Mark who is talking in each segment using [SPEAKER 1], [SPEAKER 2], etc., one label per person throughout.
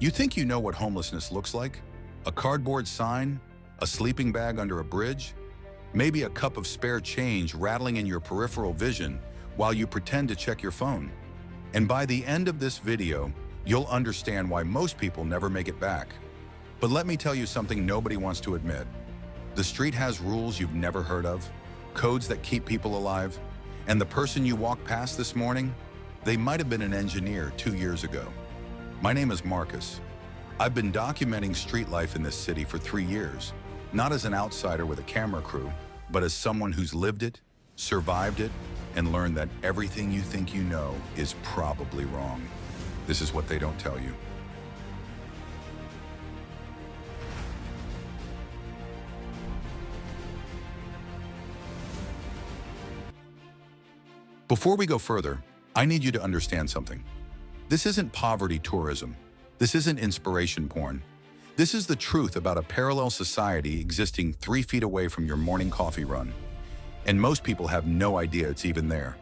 [SPEAKER 1] You think you know what homelessness looks like? A cardboard sign? A sleeping bag under a bridge? Maybe a cup of spare change rattling in your peripheral vision while you pretend to check your phone. And by the end of this video, you'll understand why most people never make it back. But let me tell you something nobody wants to admit. The street has rules you've never heard of, codes that keep people alive, and the person you walked past this morning, they might have been an engineer 2 years ago. My name is Marcus. I've been documenting street life in this city for 3 years, not as an outsider with a camera crew, but as someone who's lived it, survived it, and learned that everything you think you know is probably wrong. This is what they don't tell you. Before we go further, I need you to understand something. This isn't poverty tourism. This isn't inspiration porn. This is the truth about a parallel society existing 3 feet away from your morning coffee run. And most people have no idea it's even there.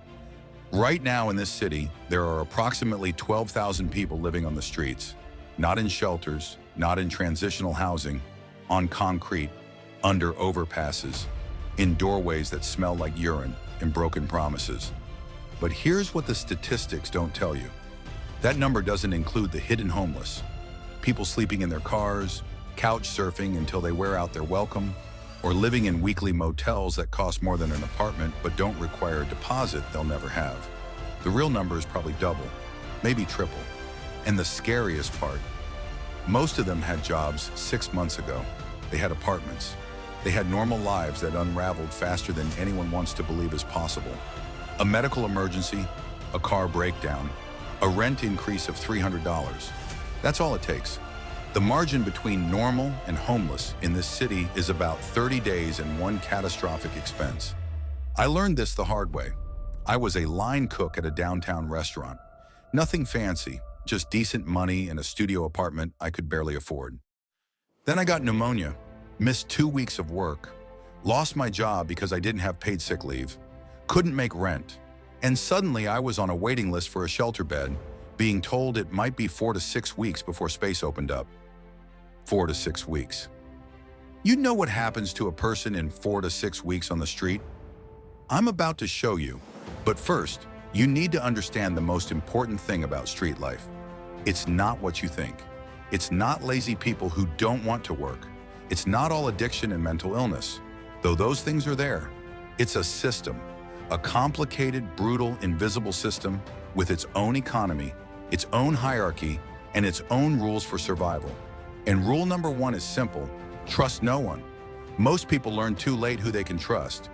[SPEAKER 1] Right now in this city, there are approximately 12,000 people living on the streets, not in shelters, not in transitional housing, on concrete, under overpasses, in doorways that smell like urine and broken promises. But here's what the statistics don't tell you. That number doesn't include the hidden homeless, people sleeping in their cars, couch surfing until they wear out their welcome, or living in weekly motels that cost more than an apartment but don't require a deposit they'll never have. The real number is probably double, maybe triple. And the scariest part, most of them had jobs 6 months ago. They had apartments. They had normal lives that unraveled faster than anyone wants to believe is possible. A medical emergency, a car breakdown, a rent increase of $300. That's all it takes. The margin between normal and homeless in this city is about 30 days and one catastrophic expense. I learned this the hard way. I was a line cook at a downtown restaurant. Nothing fancy, just decent money in a studio apartment I could barely afford. Then I got pneumonia, missed 2 weeks of work, lost my job because I didn't have paid sick leave, couldn't make rent, and suddenly I was on a waiting list for a shelter bed, being told it might be 4 to 6 weeks before space opened up. 4 to 6 weeks. You know what happens to a person in 4 to 6 weeks on the street? I'm about to show you, but first, you need to understand the most important thing about street life. It's not what you think. It's not lazy people who don't want to work. It's not all addiction and mental illness, though those things are there. It's a system. A complicated, brutal, invisible system with its own economy, its own hierarchy, and its own rules for survival. And rule number 1 is simple: trust no one. Most people learn too late who they can trust.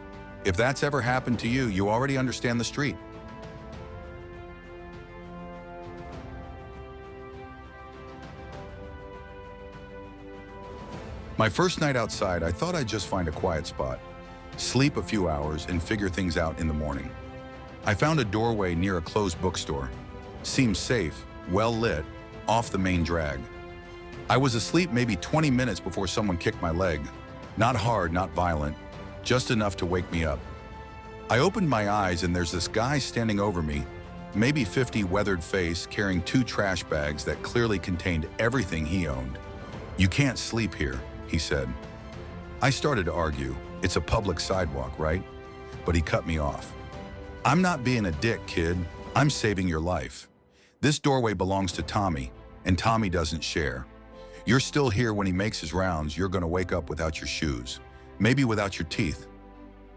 [SPEAKER 1] If that's ever happened to you, you already understand the street. My first night outside, I thought I'd just find a quiet spot, sleep a few hours, and figure things out in the morning. I found a doorway near a closed bookstore. Seemed safe, well lit, off the main drag. I was asleep maybe 20 minutes before someone kicked my leg. Not hard, not violent, just enough to wake me up. I opened my eyes and there's this guy standing over me, maybe 50, weathered face, carrying 2 trash bags that clearly contained everything he owned. "You can't sleep here," he said. I started to argue. It's a public sidewalk, right? But he cut me off. "I'm not being a dick, kid. I'm saving your life. This doorway belongs to Tommy, and Tommy doesn't share. You're still here when he makes his rounds. You're gonna wake up without your shoes, maybe without your teeth."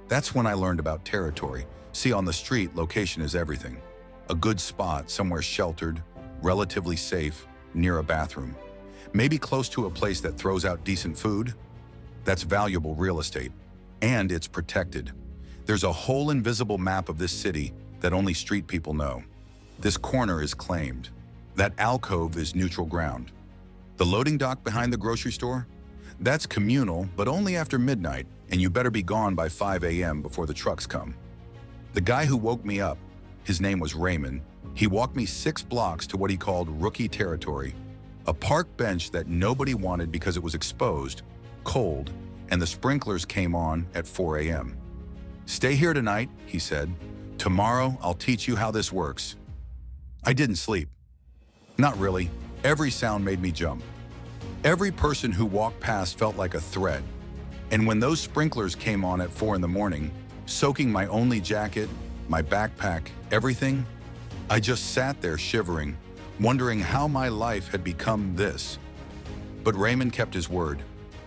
[SPEAKER 1] That's when I learned about territory. See, on the street, location is everything. A good spot, somewhere sheltered, relatively safe, near a bathroom, maybe close to a place that throws out decent food. That's valuable real estate, and it's protected. There's a whole invisible map of this city that only street people know. This corner is claimed. That alcove is neutral ground. The loading dock behind the grocery store? That's communal, but only after midnight, and you better be gone by 5 a.m. before the trucks come. The guy who woke me up, his name was Raymond, he walked me 6 blocks to what he called rookie territory, a park bench that nobody wanted because it was exposed, cold, and the sprinklers came on at 4 a.m. "Stay here tonight," he said. "Tomorrow, I'll teach you how this works." I didn't sleep. Not really. Every sound made me jump. Every person who walked past felt like a threat. And when those sprinklers came on at 4 in the morning, soaking my only jacket, my backpack, everything, I just sat there shivering, wondering how my life had become this. But Raymond kept his word.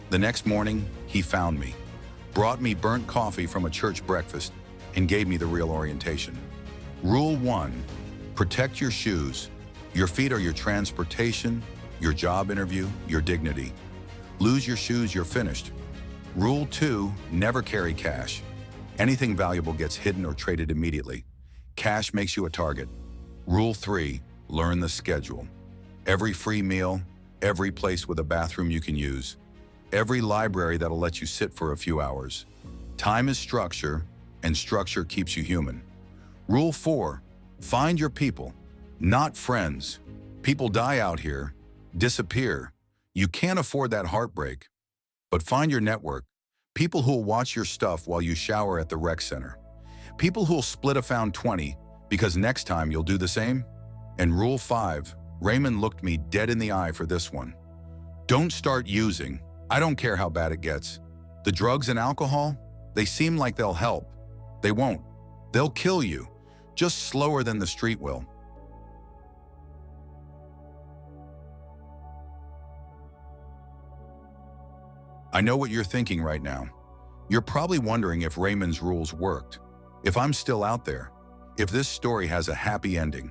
[SPEAKER 1] The next morning, he found me, brought me burnt coffee from a church breakfast, and gave me the real orientation. Rule 1, protect your shoes. Your feet are your transportation, your job interview, your dignity. Lose your shoes, you're finished. Rule 2, never carry cash. Anything valuable gets hidden or traded immediately. Cash makes you a target. Rule 3, learn the schedule. Every free meal, every place with a bathroom you can use, every library that'll let you sit for a few hours. Time is structure, and structure keeps you human. Rule 4, find your people, not friends. People die out here, disappear. You can't afford that heartbreak. But find your network, people who'll watch your stuff while you shower at the rec center. People who'll split a found 20 because next time you'll do the same. And Rule 5, Raymond looked me dead in the eye for this one. Don't start using. I don't care how bad it gets. The drugs and alcohol, they seem like they'll help. They won't. They'll kill you, just slower than the street will. I know what you're thinking right now. You're probably wondering if Raymond's rules worked, if I'm still out there, if this story has a happy ending.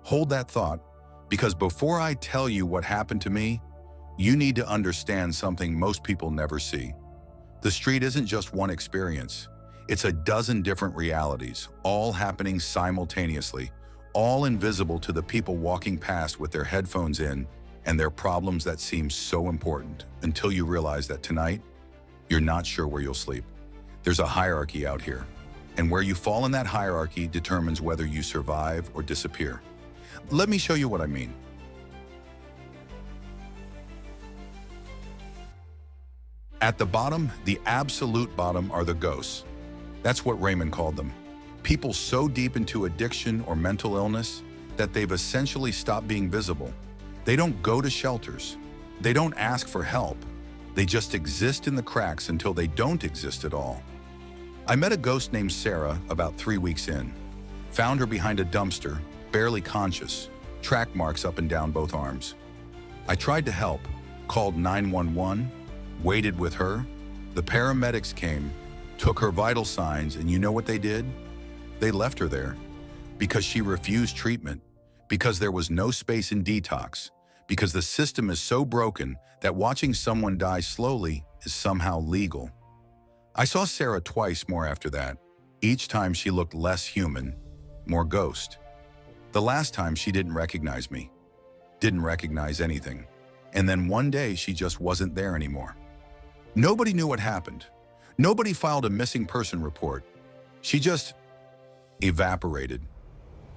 [SPEAKER 1] Hold that thought, because before I tell you what happened to me, you need to understand something most people never see. The street isn't just one experience. It's a dozen different realities, all happening simultaneously, all invisible to the people walking past with their headphones in and their problems that seem so important until you realize that tonight, you're not sure where you'll sleep. There's a hierarchy out here, and where you fall in that hierarchy determines whether you survive or disappear. Let me show you what I mean. At the bottom, the absolute bottom, are the ghosts. That's what Raymond called them. People so deep into addiction or mental illness that they've essentially stopped being visible. They don't go to shelters. They don't ask for help. They just exist in the cracks until they don't exist at all. I met a ghost named Sarah about 3 weeks in. Found her behind a dumpster, barely conscious, track marks up and down both arms. I tried to help, called 911, waited with her. The paramedics came, took her vital signs, and you know what they did? They left her there because she refused treatment, because there was no space in detox, because the system is so broken that watching someone die slowly is somehow legal. I saw Sarah twice more after that. Each time she looked less human, more ghost. The last time she didn't recognize me, didn't recognize anything. And then one day she just wasn't there anymore. Nobody knew what happened. Nobody filed a missing person report. She just evaporated.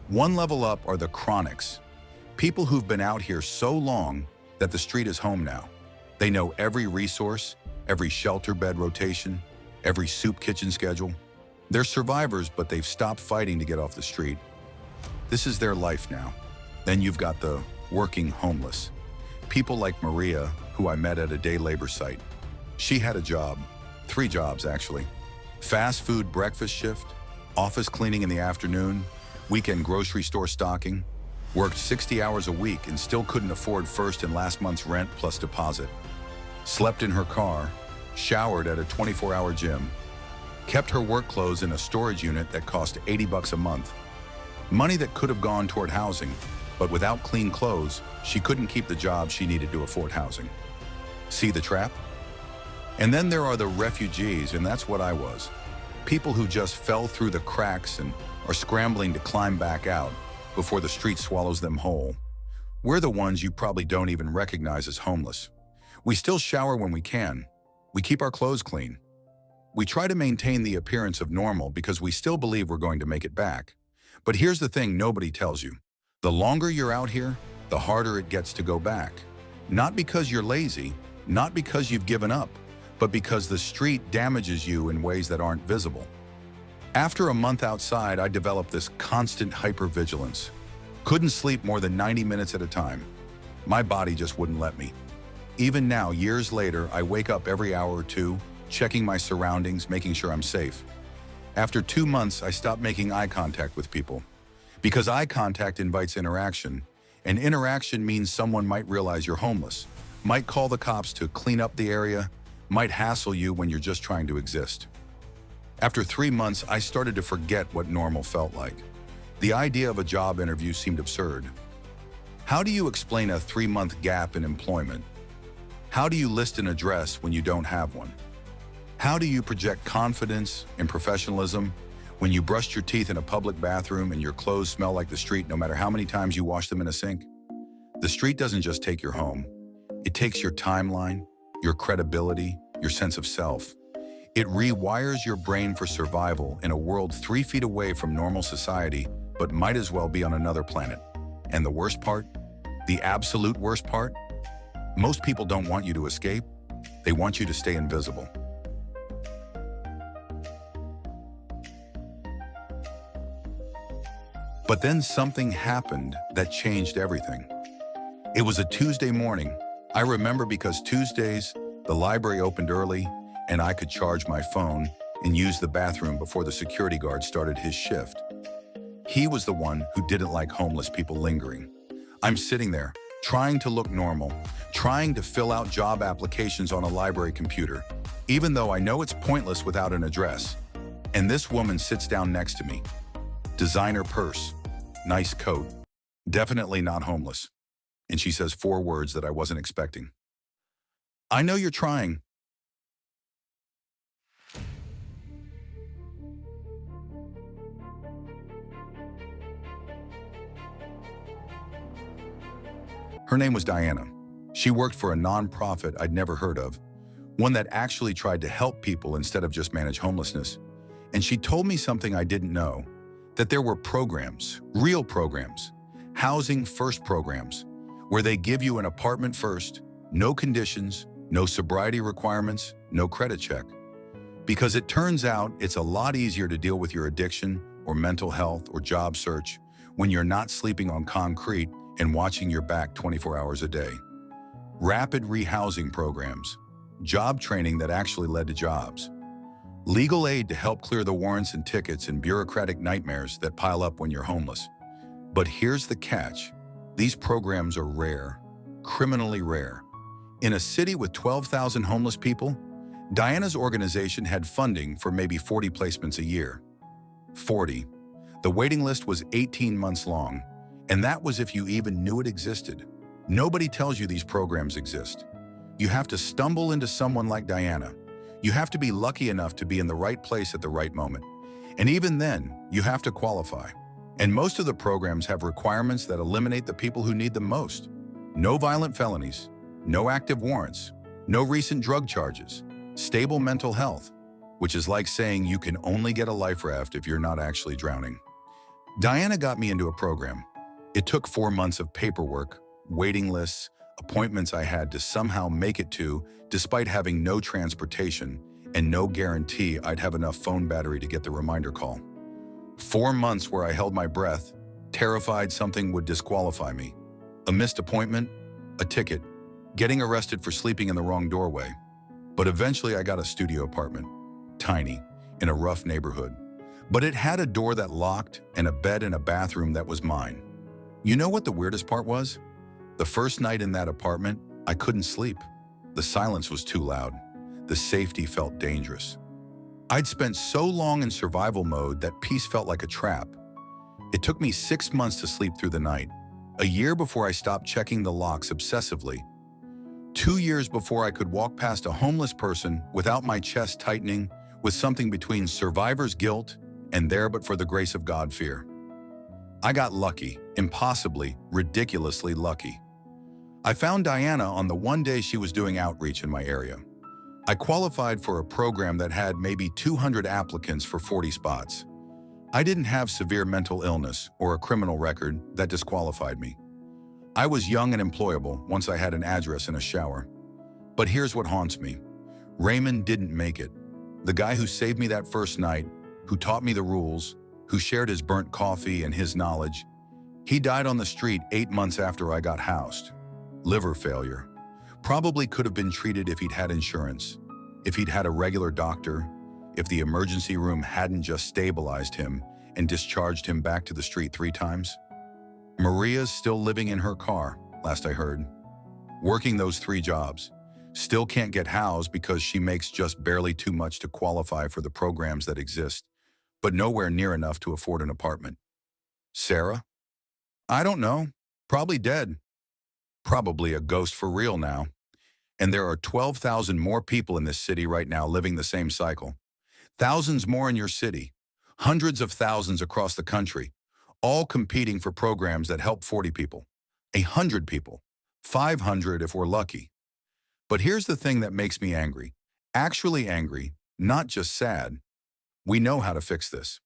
[SPEAKER 1] One level up are the chronics. People who've been out here so long that the street is home now. They know every resource, every shelter bed rotation, every soup kitchen schedule. They're survivors, but they've stopped fighting to get off the street. This is their life now. Then you've got the working homeless. People like Maria, who I met at a day labor site. She had a job, 3 jobs actually. Fast food breakfast shift, office cleaning in the afternoon, weekend grocery store stocking. Worked 60 hours a week and still couldn't afford first and last month's rent plus deposit. Slept in her car, showered at a 24-hour gym, kept her work clothes in a storage unit that cost $80 a month. Money that could have gone toward housing, but without clean clothes, she couldn't keep the job she needed to afford housing. See the trap? And then there are the refugees, and that's what I was. People who just fell through the cracks and are scrambling to climb back out before the street swallows them whole. We're the ones you probably don't even recognize as homeless. We still shower when we can. We keep our clothes clean. We try to maintain the appearance of normal because we still believe we're going to make it back. But here's the thing nobody tells you. The longer you're out here, the harder it gets to go back. Not because you're lazy, not because you've given up, but because the street damages you in ways that aren't visible. After a month outside, I developed this constant hypervigilance. Couldn't sleep more than 90 minutes at a time. My body just wouldn't let me. Even now, years later, I wake up every hour or two, checking my surroundings, making sure I'm safe. After 2 months, I stopped making eye contact with people. Because eye contact invites interaction, and interaction means someone might realize you're homeless, might call the cops to clean up the area, might hassle you when you're just trying to exist. After 3 months, I started to forget what normal felt like. The idea of a job interview seemed absurd. How do you explain a 3-month gap in employment? How do you list an address when you don't have one? How do you project confidence and professionalism when you brushed your teeth in a public bathroom and your clothes smell like the street no matter how many times you wash them in a sink? The street doesn't just take your home. It takes your timeline, your credibility, your sense of self. It rewires your brain for survival in a world 3 feet away from normal society, but might as well be on another planet. And the worst part? The absolute worst part? Most people don't want you to escape. They want you to stay invisible. But then something happened that changed everything. It was a Tuesday morning. I remember because Tuesdays, the library opened early and I could charge my phone and use the bathroom before the security guard started his shift. He was the one who didn't like homeless people lingering. I'm sitting there, trying to look normal, trying to fill out job applications on a library computer, even though I know it's pointless without an address. And this woman sits down next to me. Designer purse, nice coat, definitely not homeless. And she says 4 words that I wasn't expecting. I know you're trying. Her name was Diana. She worked for a nonprofit I'd never heard of, one that actually tried to help people instead of just manage homelessness. And she told me something I didn't know, that there were programs, real programs, housing first programs, where they give you an apartment first, no conditions, no sobriety requirements, no credit check. Because it turns out it's a lot easier to deal with your addiction or mental health or job search when you're not sleeping on concrete and watching your back 24 hours a day. Rapid rehousing programs, job training that actually led to jobs, legal aid to help clear the warrants and tickets and bureaucratic nightmares that pile up when you're homeless. But here's the catch. These programs are rare, criminally rare. In a city with 12,000 homeless people, Diana's organization had funding for maybe 40 placements a year. 40. The waiting list was 18 months long, and that was if you even knew it existed. Nobody tells you these programs exist. You have to stumble into someone like Diana. You have to be lucky enough to be in the right place at the right moment. And even then, you have to qualify. And most of the programs have requirements that eliminate the people who need them most. No violent felonies, no active warrants, no recent drug charges, stable mental health, which is like saying you can only get a life raft if you're not actually drowning. Diana got me into a program. It took 4 months of paperwork, waiting lists, appointments I had to somehow make it to despite having no transportation and no guarantee I'd have enough phone battery to get the reminder call. 4 months where I held my breath, terrified something would disqualify me. A missed appointment, a ticket, getting arrested for sleeping in the wrong doorway. But eventually I got a studio apartment, tiny, in a rough neighborhood. But it had a door that locked and a bed and a bathroom that was mine. You know what the weirdest part was? The first night in that apartment, I couldn't sleep. The silence was too loud. The safety felt dangerous. I'd spent so long in survival mode that peace felt like a trap. It took me 6 months to sleep through the night, a year before I stopped checking the locks obsessively, 2 years before I could walk past a homeless person without my chest tightening with something between survivor's guilt and there but for the grace of God fear. I got lucky, impossibly, ridiculously lucky. I found Diana on the one day she was doing outreach in my area. I qualified for a program that had maybe 200 applicants for 40 spots. I didn't have severe mental illness or a criminal record that disqualified me. I was young and employable once I had an address and a shower. But here's what haunts me. Raymond didn't make it. The guy who saved me that first night, who taught me the rules, who shared his burnt coffee and his knowledge, he died on the street 8 months after I got housed. liver failure. Probably could have been treated if he'd had insurance, if he'd had a regular doctor, if the emergency room hadn't just stabilized him and discharged him back to the street 3 times. Maria's still living in her car, last I heard, working those 3 jobs. Still can't get housed because she makes just barely too much to qualify for the programs that exist, but nowhere near enough to afford an apartment. Sarah? I don't know. Probably dead. Probably a ghost for real now. And there are 12,000 more people in this city right now living the same cycle. Thousands more in your city. Hundreds of thousands across the country, all competing for programs that help 40 people, 100 people, 500 if we're lucky. But here's the thing that makes me angry. Actually angry, not just sad. We know how to fix this.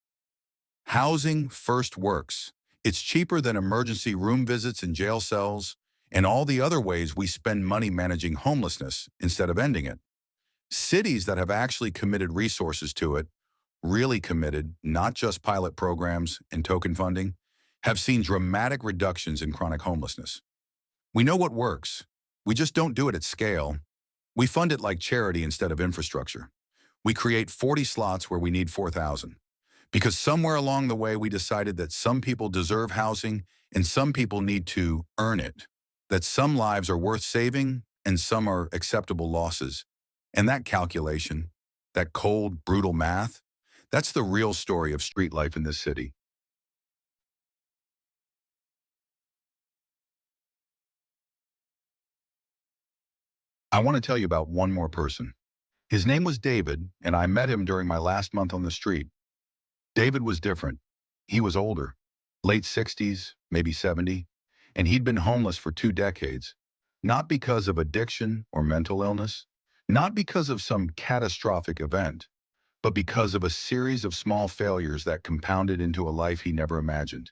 [SPEAKER 1] Housing first works. It's cheaper than emergency room visits and jail cells, and all the other ways we spend money managing homelessness instead of ending it. Cities that have actually committed resources to it, really committed, not just pilot programs and token funding, have seen dramatic reductions in chronic homelessness. We know what works. We just don't do it at scale. We fund it like charity instead of infrastructure. We create 40 slots where we need 4,000. Because somewhere along the way we decided that some people deserve housing and some people need to earn it. That some lives are worth saving and some are acceptable losses. And that calculation, that cold, brutal math, that's the real story of street life in this city. I want to tell you about one more person. His name was David, and I met him during my last month on the street. David was different. He was older, late 60s, maybe 70, and he'd been homeless for 2 decades. Not because of addiction or mental illness, not because of some catastrophic event, but because of a series of small failures that compounded into a life he never imagined.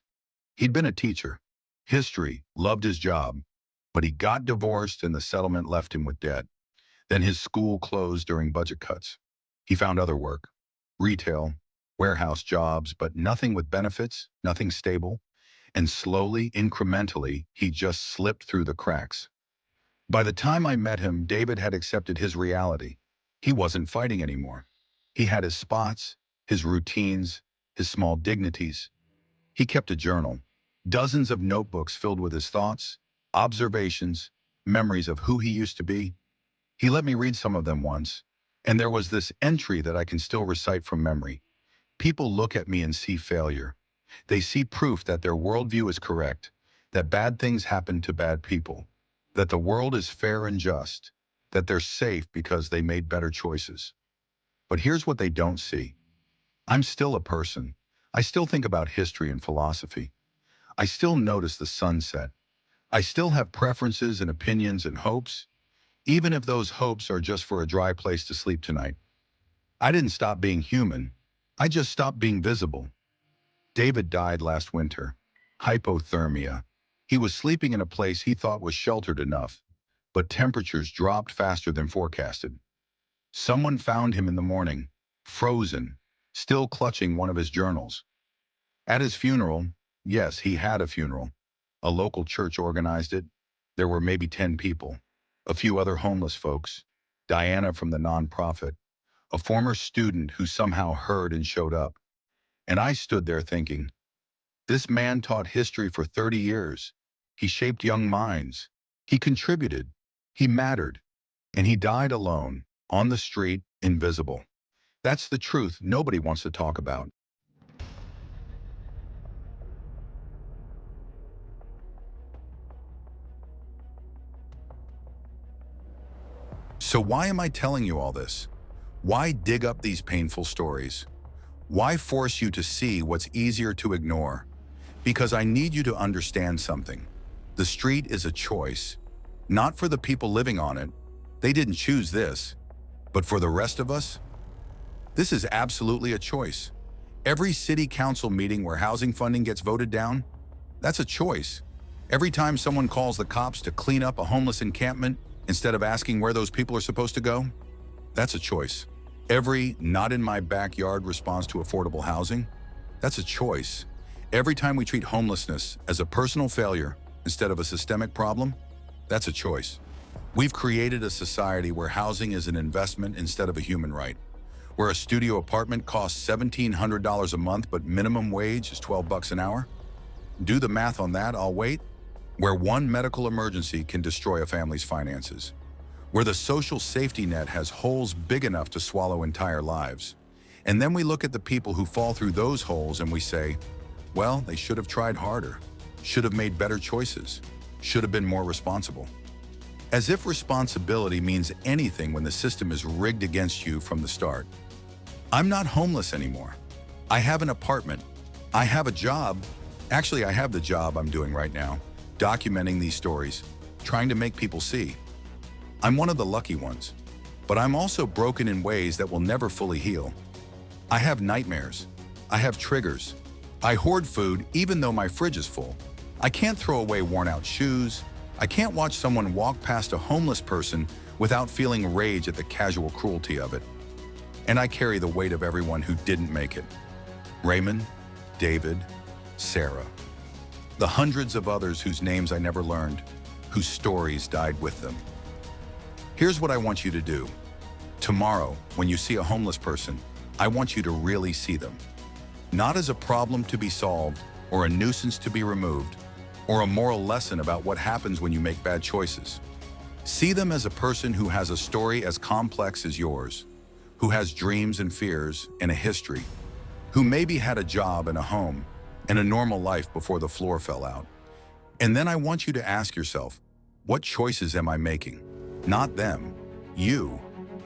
[SPEAKER 1] He'd been a teacher, history, loved his job, but he got divorced and the settlement left him with debt. Then his school closed during budget cuts. He found other work, retail, warehouse jobs, but nothing with benefits, nothing stable. And slowly, incrementally, he just slipped through the cracks. By the time I met him, David had accepted his reality. He wasn't fighting anymore. He had his spots, his routines, his small dignities. He kept a journal, dozens of notebooks filled with his thoughts, observations, memories of who he used to be. He let me read some of them once, and there was this entry that I can still recite from memory. People look at me and see failure. They see proof that their worldview is correct, that bad things happen to bad people, that the world is fair and just, that they're safe because they made better choices. But here's what they don't see. I'm still a person. I still think about history and philosophy. I still notice the sunset. I still have preferences and opinions and hopes, even if those hopes are just for a dry place to sleep tonight. I didn't stop being human. I just stopped being visible. David died last winter. Hypothermia. He was sleeping in a place he thought was sheltered enough, but temperatures dropped faster than forecasted. Someone found him in the morning, frozen, still clutching one of his journals. At his funeral, yes, he had a funeral. A local church organized it. There were maybe 10 people. A few other homeless folks. Diana from the nonprofit. A former student who somehow heard and showed up. And I stood there thinking, this man taught history for 30 years. He shaped young minds. He contributed. He mattered. And he died alone, on the street, invisible. That's the truth nobody wants to talk about. So why am I telling you all this? Why dig up these painful stories? Why force you to see what's easier to ignore? Because I need you to understand something. The street is a choice, not for the people living on it. They didn't choose this. But for the rest of us, this is absolutely a choice. Every city council meeting where housing funding gets voted down, that's a choice. Every time someone calls the cops to clean up a homeless encampment instead of asking where those people are supposed to go, that's a choice. Every not in my backyard response to affordable housing, that's a choice. Every time we treat homelessness as a personal failure instead of a systemic problem, That's a choice. We've created a society where housing is an investment instead of a human right, where a studio apartment costs $1,700 a month but minimum wage is 12 bucks an hour. Do the math on that, I'll wait. Where one medical emergency can destroy a family's finances, where the social safety net has holes big enough to swallow entire lives. And then we look at the people who fall through those holes and we say, well, they should have tried harder, should have made better choices, should have been more responsible. As if responsibility means anything when the system is rigged against you from the start. I'm not homeless anymore. I have an apartment. I have a job. Actually, I have the job I'm doing right now, documenting these stories, trying to make people see. I'm one of the lucky ones, but I'm also broken in ways that will never fully heal. I have nightmares. I have triggers. I hoard food even though my fridge is full. I can't throw away worn-out shoes. I can't watch someone walk past a homeless person without feeling rage at the casual cruelty of it. And I carry the weight of everyone who didn't make it. Raymond, David, Sarah. The hundreds of others whose names I never learned, whose stories died with them. Here's what I want you to do. Tomorrow, when you see a homeless person, I want you to really see them. Not as a problem to be solved, or a nuisance to be removed, or a moral lesson about what happens when you make bad choices. See them as a person who has a story as complex as yours, who has dreams and fears and a history, who maybe had a job and a home and a normal life before the floor fell out. And then I want you to ask yourself, what choices am I making? Not them, you.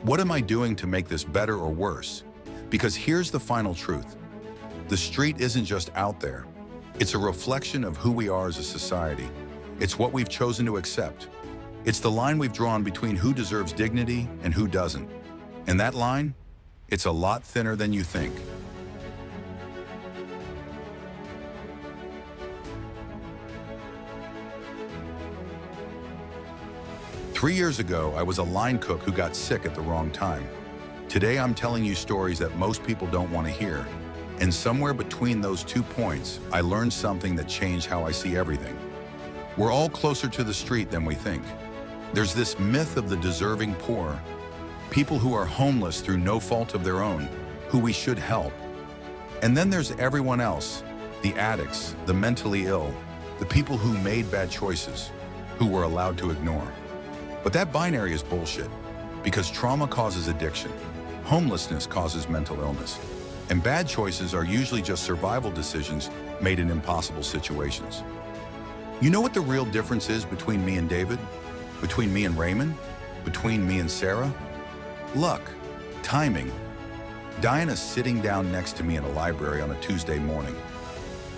[SPEAKER 1] What am I doing to make this better or worse? Because here's the final truth. The street isn't just out there. It's a reflection of who we are as a society. It's what we've chosen to accept. It's the line we've drawn between who deserves dignity and who doesn't. And that line, it's a lot thinner than you think. Three years ago, I was a line cook who got sick at the wrong time. Today, I'm telling you stories that most people don't want to hear. And somewhere between those 2 points, I learned something that changed how I see everything. We're all closer to the street than we think. There's this myth of the deserving poor, people who are homeless through no fault of their own, who we should help. And then there's everyone else, the addicts, the mentally ill, the people who made bad choices, who we're allowed to ignore. But that binary is bullshit, because trauma causes addiction, homelessness causes mental illness, and bad choices are usually just survival decisions made in impossible situations. You know what the real difference is between me and David? Between me and Raymond? Between me and Sarah? Luck, timing. Diana's sitting down next to me in a library on a Tuesday morning.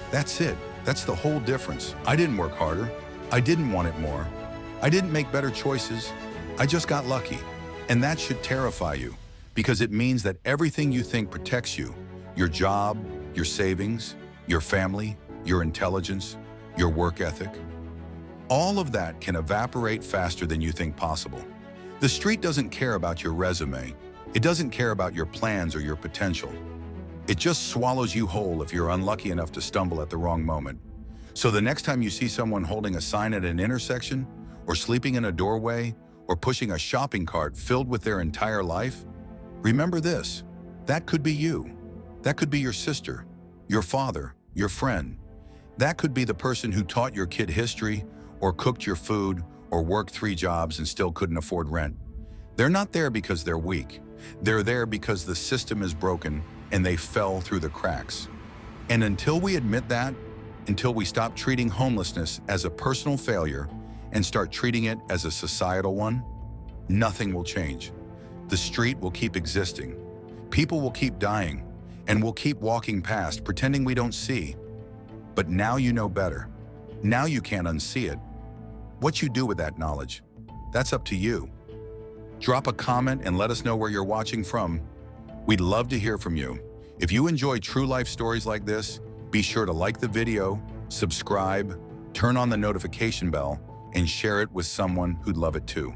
[SPEAKER 1] That's it. That's the whole difference. I didn't work harder. I didn't want it more. I didn't make better choices. I just got lucky. And that should terrify you, because it means that everything you think protects you, your job, your savings, your family, your intelligence, your work ethic, all of that can evaporate faster than you think possible. The street doesn't care about your resume. It doesn't care about your plans or your potential. It just swallows you whole if you're unlucky enough to stumble at the wrong moment. So the next time you see someone holding a sign at an intersection, or sleeping in a doorway, or pushing a shopping cart filled with their entire life, remember this: that could be you. That could be your sister, your father, your friend. That could be the person who taught your kid history, or cooked your food, or worked 3 jobs and still couldn't afford rent. They're not there because they're weak. They're there because the system is broken and they fell through the cracks. And until we admit that, until we stop treating homelessness as a personal failure and start treating it as a societal one, nothing will change. The street will keep existing. People will keep dying, and we'll keep walking past, pretending we don't see. But now you know better. Now you can't unsee it. What you do with that knowledge, that's up to you. Drop a comment and let us know where you're watching from. We'd love to hear from you. If you enjoy true life stories like this, be sure to like the video, subscribe, turn on the notification bell, and share it with someone who'd love it too.